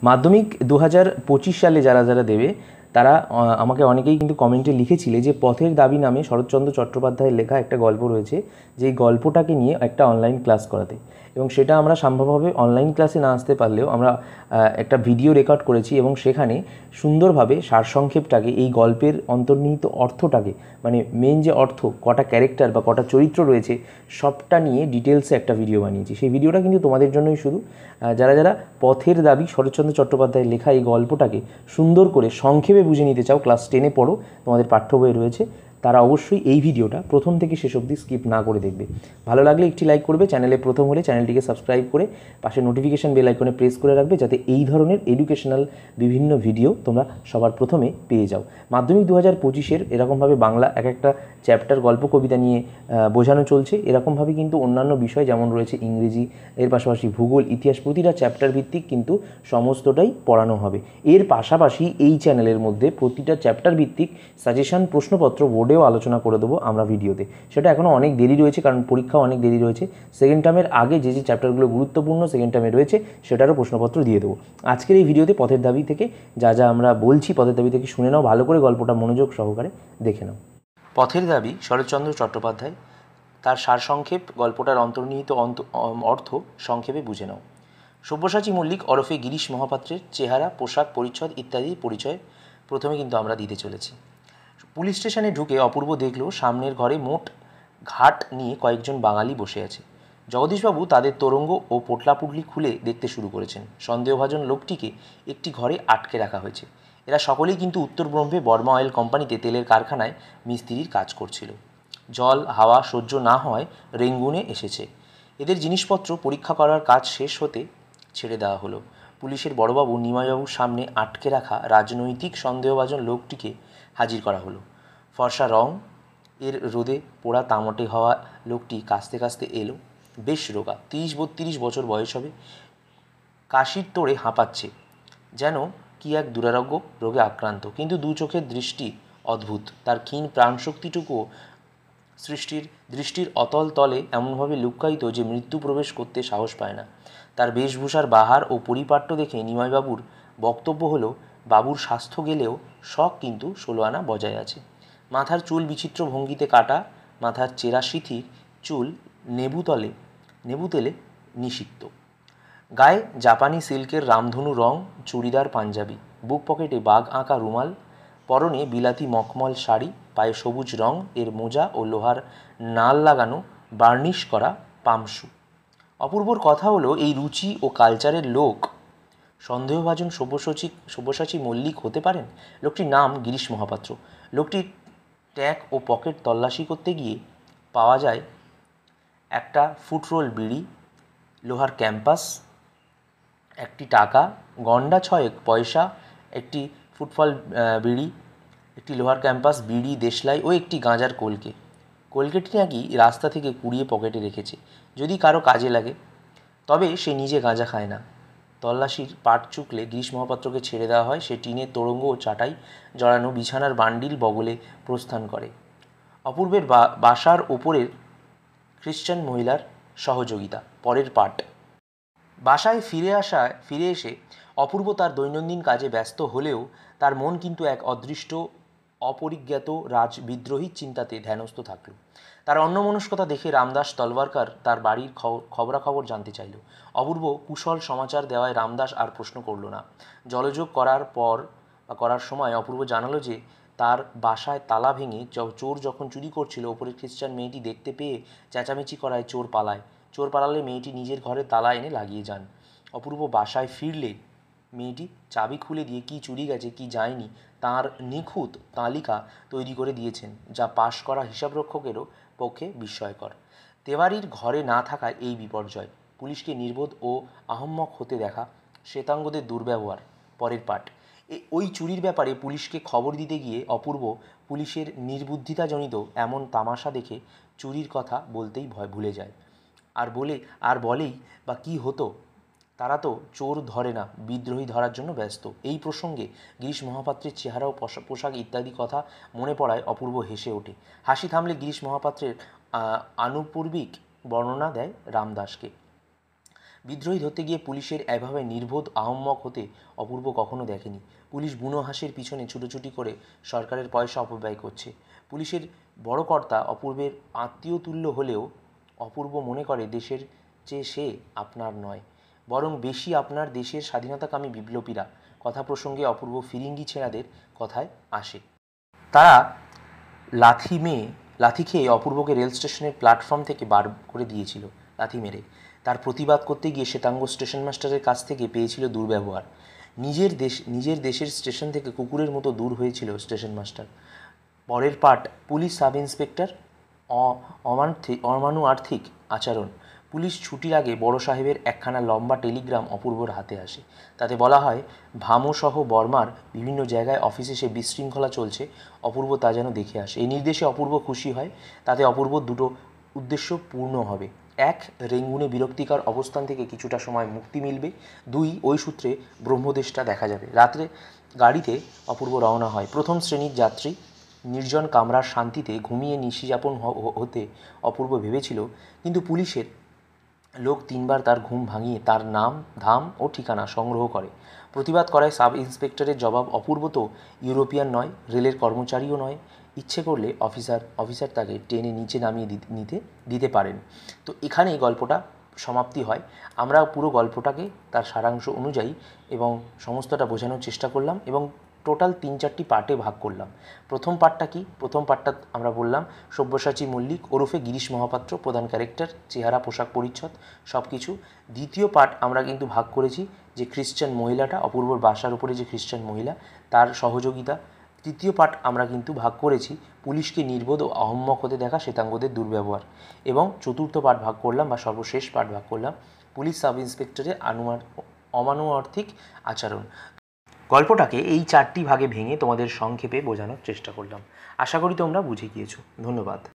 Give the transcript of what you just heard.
মাধ্যমিক 2025 সালে যারা যারা দেবে তারা আমাকে অনেকেই কিন্তু কমেন্টে লিখেছিলে যে পথের দাবি নামে শরৎচন্দ্র চট্টোপাধ্যায়ের লেখা একটা গল্প রয়েছে, যেই গল্পটাকে নিয়ে একটা অনলাইন ক্লাস করাতে, এবং সেটা আমরা সম্ভবভাবে অনলাইন ক্লাসে না আসতে পারলেও আমরা একটা ভিডিও রেকর্ড করেছি এবং সেখানে সুন্দরভাবে সারসংক্ষেপটাকে, এই গল্পের অন্তর্নিহিত অর্থটাকে, মানে মেন যে অর্থ, কটা ক্যারেক্টার বা কটা চরিত্র রয়েছে সবটা নিয়ে ডিটেলসে একটা ভিডিও বানিয়েছি। সেই ভিডিওটা কিন্তু তোমাদের জন্যই শুধু, যারা যারা পথের দাবি শরৎচন্দ্র চট্টোপাধ্যায়ের লেখা এই গল্পটাকে সুন্দর করে সংক্ষেপে বুঝে নিতে চাও, ক্লাস 10-এ পড়ো, তোমাদের পাঠ্য বইয়ে রয়েছে, তারা অবশ্যই এই ভিডিওটা প্রথম থেকে শেষ অবধি স্কিপ না করে দেখবে। ভালো লাগলে একটি লাইক করবে, চ্যানেলে প্রথম হলে চ্যানেলটিকে সাবস্ক্রাইব করে পাশে নোটিফিকেশান বেল আইকনে প্রেস করে রাখবে, যাতে এই ধরনের এডুকেশনাল বিভিন্ন ভিডিও তোমরা সবার প্রথমে পেয়ে যাও। মাধ্যমিক 2025-এর এরকমভাবে বাংলা এক একটা চ্যাপ্টার গল্প কবিতা নিয়ে বোঝানো চলছে, এরকমভাবে কিন্তু অন্যান্য বিষয় যেমন রয়েছে ইংরেজি, এর পাশাপাশি ভূগোল, ইতিহাস, প্রতিটা চ্যাপ্টার ভিত্তিক কিন্তু সমস্তটাই পড়ানো হবে। এর পাশাপাশি এই চ্যানেলের মধ্যে প্রতিটা চ্যাপ্টার ভিত্তিক সাজেশন প্রশ্নপত্র বোর্ডেও আলোচনা করে দেবো আমরা ভিডিওতে। সেটা এখনও অনেক দেরি রয়েছে, কারণ পরীক্ষাও অনেক দেরি রয়েছে। সেকেন্ড টার্মের আগে যে যে চ্যাপ্টারগুলো গুরুত্বপূর্ণ সেকেন্ড টার্মে রয়েছে সেটারও প্রশ্নপত্র দিয়ে দেবো। আজকের এই ভিডিওতে পথের দাবি থেকে যা যা আমরা বলছি, পথের দাবি থেকে শুনে নাও, ভালো করে গল্পটা মনোযোগ সহকারে দেখে নাও। পথের দাবি শরৎচন্দ্র চট্টোপাধ্যায়, তার সারসংক্ষেপ, গল্পটার অন্তর্নিহিত অর্থ সংক্ষেপে বুঝে নাও। সব্যসাচী মল্লিক ওরফে গিরিশ মহাপাত্রের চেহারা, পোশাক, পরিচ্ছদ ইত্যাদি পরিচয় প্রথমে কিন্তু আমরা দিতে চলেছি। পুলিশ স্টেশনে ঢুকে অপূর্ব দেখল সামনের ঘরে মোট ঘাট নিয়ে কয়েকজন বাঙালি বসে আছে। জগদীশবাবু তাদের তোরঙ্গ ও পোটলাপুটলি খুলে দেখতে শুরু করেছেন। সন্দেহভাজন লোকটিকে একটি ঘরে আটকে রাখা হয়েছে। এরা সকলেই কিন্তু উত্তরবঙ্গে বর্মা অয়েল কোম্পানিতে তেলের কারখানায় মিস্ত্রির কাজ করছিল। জল হাওয়া সহ্য না হওয়ায় রেঙ্গুনে এসেছে। এদের জিনিসপত্র পরীক্ষা করার কাজ শেষ হতে ছেড়ে দেওয়া হলো। পুলিশের বড়বাবু নিমাইবাবুর সামনে আটকে রাখা রাজনৈতিক সন্দেহভাজন লোকটিকে হাজির করা হলো। ফর্সা রং, এর রোদে পোড়া তামটে হওয়া লোকটি কাস্তে কাস্তে এলো। বেশ রোগা, 30-32 বছর বয়স হবে। কাশির তোড়ে হাঁপাচ্ছে, যেন কি এক দুরারোগ্য রোগে আক্রান্ত। কিন্তু দু চোখের দৃষ্টি অদ্ভুত। তার ক্ষীণ প্রাণশক্তিটুকুও দৃষ্টির অতল তলে এমনভাবে লুক্কায়িত যে মৃত্যু প্রবেশ করতে সাহস পায় না। তার বেশভূষার বাহার ও পরিপাট্য দেখে নিমাইবাবুর বক্তব্য হলো, বাবুর স্বাস্থ্য গেলেও শখ কিন্তু 16 আনা বজায় আছে। মাথার চুল বিচিত্র ভঙ্গিতে কাটা, মাথার চেরা সিথির চুল নেবু তেলে নিষিক্ত। গায়ে জাপানি সিল্কের রামধনু রং চুড়িদার পাঞ্জাবি, বুক পকেটে বাঘ আঁকা রুমাল, পরনে বিলাতি মখমল শাড়ি, পায়ে সবুজ রং এর মোজা ও লোহার নাল লাগানো বার্নিশ করা পামশু। অপূর্বর কথা হলো, এই রুচি ও কালচারের লোক সন্দেহভাজন সব্যসাচী মল্লিক হতে পারেন। লোকটির নাম গিরিশ মহাপাত্র। লোকটির ট্যাগ ও পকেট তল্লাশি করতে গিয়ে পাওয়া যায় একটা ফুটরোল বিড়ি, লোহার ক্যাম্পাস, একটি টাকা, গন্ডা 6 পয়সা, একটি ফুটফল বিড়ি, একটি লোহার ক্যাম্পাস, বিড়ি, দেশলাই ও একটি গাঁজার কলকেটি নাকি রাস্তা থেকে কুড়িয়ে পকেটে রেখেছে, যদি কারো কাজে লাগে। তবে সে নিজে গাঁজা খায় না। তল্লাশির পাট চুকলে গিরিশ মহাপাত্রকে ছেড়ে দেওয়া হয়। সে টিনের তোরঙ্গ ও চাটাই জড়ানো বিছানার বান্ডিল বগলে প্রস্থান করে। অপূর্বের বাসার ওপরের খ্রিশ্চান মহিলার সহযোগিতা। পরের পাঠ। বাসায় ফিরে এসে অপূর্ব তার দৈনন্দিন কাজে ব্যস্ত হলেও তার মন কিন্তু এক অদৃষ্ট অপরিজ্ঞাত রাজবিদ্রোহীর চিন্তাতে ধ্যানস্থ থাকল। তার অন্যমনস্কতা দেখে রামদাস তলওয়ারকার তার বাড়ির খবরাখবর জানতে চাইল। অপূর্ব কুশল সমাচার দেওয়ায় রামদাস আর প্রশ্ন করল না। জলযোগ করার সময় অপূর্ব জানালো যে তার বাসায় তালা ভেঙে চোর যখন চুরি করছিল, ওপরের খ্রিস্টান মেয়েটি দেখতে পেয়ে চেঁচামেচি করায় চোর পালায়। চোর পালালে মেয়েটি নিজের ঘরে তালা এনে লাগিয়ে যান। অপূর্ব বাসায় ফিরলে মেয়েটি চাবি খুলে দিয়ে কি চুরি গেছে কি যায়নি তার নিখুঁত তালিকা তৈরি করে দিয়েছেন, যা পাশ করা হিসাবরক্ষকেরও পক্ষে বিস্ময়কর। তেওয়ারির ঘরে না থাকায় এই বিপর্যয়। পুলিশকে নির্বোধ ও আহম্মক হতে দেখা, শ্বেতাঙ্গদের দুর্ব্যবহার। পরের পাঠ। ওই চুরির ব্যাপারে পুলিশকে খবর দিতে গিয়ে অপূর্ব পুলিশের নির্বুদ্ধিতাজনিত এমন তামাশা দেখে চুরির কথা বলতেই ভুলে যায়। আর বলেই বা কী হতো, তারা তো চোর ধরে না, বিদ্রোহী ধরার জন্য ব্যস্ত। এই প্রসঙ্গে গিরিশ মহাপাত্রের চেহারা ও পোশাক ইত্যাদি কথা মনে পড়ায় অপূর্ব হেসে ওঠে। হাসি থামলে গিরিশ মহাপাত্রের আনুপূর্বিক বর্ণনা দেয় রামদাসকে। বিদ্রোহী ধরতে গিয়ে পুলিশের এভাবে নির্বোধ আহম্মক হতে অপূর্ব কখনো দেখেনি। পুলিশ বুনো হাঁসের পিছনে ছুটোছুটি করে সরকারের পয়সা অপব্যয় করছে। পুলিশের বড় কর্তা অপূর্বের আত্মীয় তুল্য হলেও অপূর্ব মনে করে দেশের চেয়ে সে আপনার নয়, বরং বেশি আপনার দেশের স্বাধীনতাকামী বিপ্লবীরা। কথা প্রসঙ্গে অপূর্ব ফিরিঙ্গি ছেঁড়াদের কথায় আসে। তারা লাথি খেয়ে অপূর্বকে রেল স্টেশনের প্ল্যাটফর্ম থেকে বার করে দিয়েছিল, লাথি মেরে। তার প্রতিবাদ করতে গিয়ে শ্বেতাঙ্গ স্টেশন মাস্টারের কাছ থেকে পেয়েছিল দুর্ব্যবহার। নিজের দেশের স্টেশন থেকে কুকুরের মতো দূর হয়েছিল স্টেশন মাস্টার। পরের পার্ট, পুলিশ সাব ইন্সপেক্টর অমানুআর্থিক আচরণ। পুলিশ ছুটির আগে বড় সাহেবের একখানা লম্বা টেলিগ্রাম অপূর্বর হাতে আসে। তাতে বলা হয়, ভামসহ বর্মার বিভিন্ন জায়গায় অফিসে সে বিশৃঙ্খলা চলছে, অপূর্ব তা যেন দেখে আসে। এই নির্দেশে অপূর্ব খুশি হয়। তাতে অপূর্বর দুটো উদ্দেশ্য পূর্ণ হবে: এক, রেঙ্গুনে বিরক্তিকর অবস্থান থেকে কিছুটা সময় মুক্তি মিলবে; দুই, ওই সূত্রে ব্রহ্মদেশটা দেখা যাবে। রাত্রে গাড়িতে অপূর্ব রওনা হয়। প্রথম শ্রেণীর যাত্রী। নির্জন কামরার শান্তিতে ঘুমিয়ে নিশিযাপন হতে অপূর্ব ভেবেছিল, কিন্তু পুলিশের লোক 3বার তার ঘুম ভাঙিয়ে তার নাম, ধাম ও ঠিকানা সংগ্রহ করে। প্রতিবাদ করায় সাব ইন্সপেক্টরের জবাব, অপূর্ব তো ইউরোপিয়ান নয়, রেলের কর্মচারীও নয়, ইচ্ছে করলে অফিসার তাকে টেনে নিচে নামিয়ে দিতে পারেন। তো এখানেই গল্পটা সমাপ্তি হয়। আমরা পুরো গল্পটাকে তার সারাংশ অনুযায়ী এবং সমস্তটা বোঝানোর চেষ্টা করলাম এবং টোটাল 3-4টি পার্টে ভাগ করলাম। প্রথম পার্টটা কি? প্রথম পার্টটা আমরা বললাম সব্যসাচী মল্লিক ওরফে গিরিশ মহাপাত্র, প্রধান ক্যারেক্টার, চেহারা, পোশাক পরিচ্ছদ সব কিছু। দ্বিতীয় পার্ট আমরা কিন্তু ভাগ করেছি যে খ্রিশ্চান মহিলাটা, অপূর্বর বাসার উপরে যে খ্রিশ্চান মহিলা, তার সহযোগিতা। তৃতীয় পার্ট আমরা কিন্তু ভাগ করেছি পুলিশকে নির্বোধ ও আহম্মক হতে দেখা শ্বেতাঙ্গদের দুর্ব্যবহার। এবং চতুর্থ পার্ট ভাগ করলাম বা সর্বশেষ পার্ট ভাগ করলাম পুলিশ সাব ইন্সপেক্টরের অমানুআর্থিক আচরণ। গল্পটাকে এই 4টি ভাগে ভেঙে তোমাদের সংক্ষেপে বোঝানোর চেষ্টা করলাম। আশা করি তোমরা বুঝে গিয়েছো। ধন্যবাদ।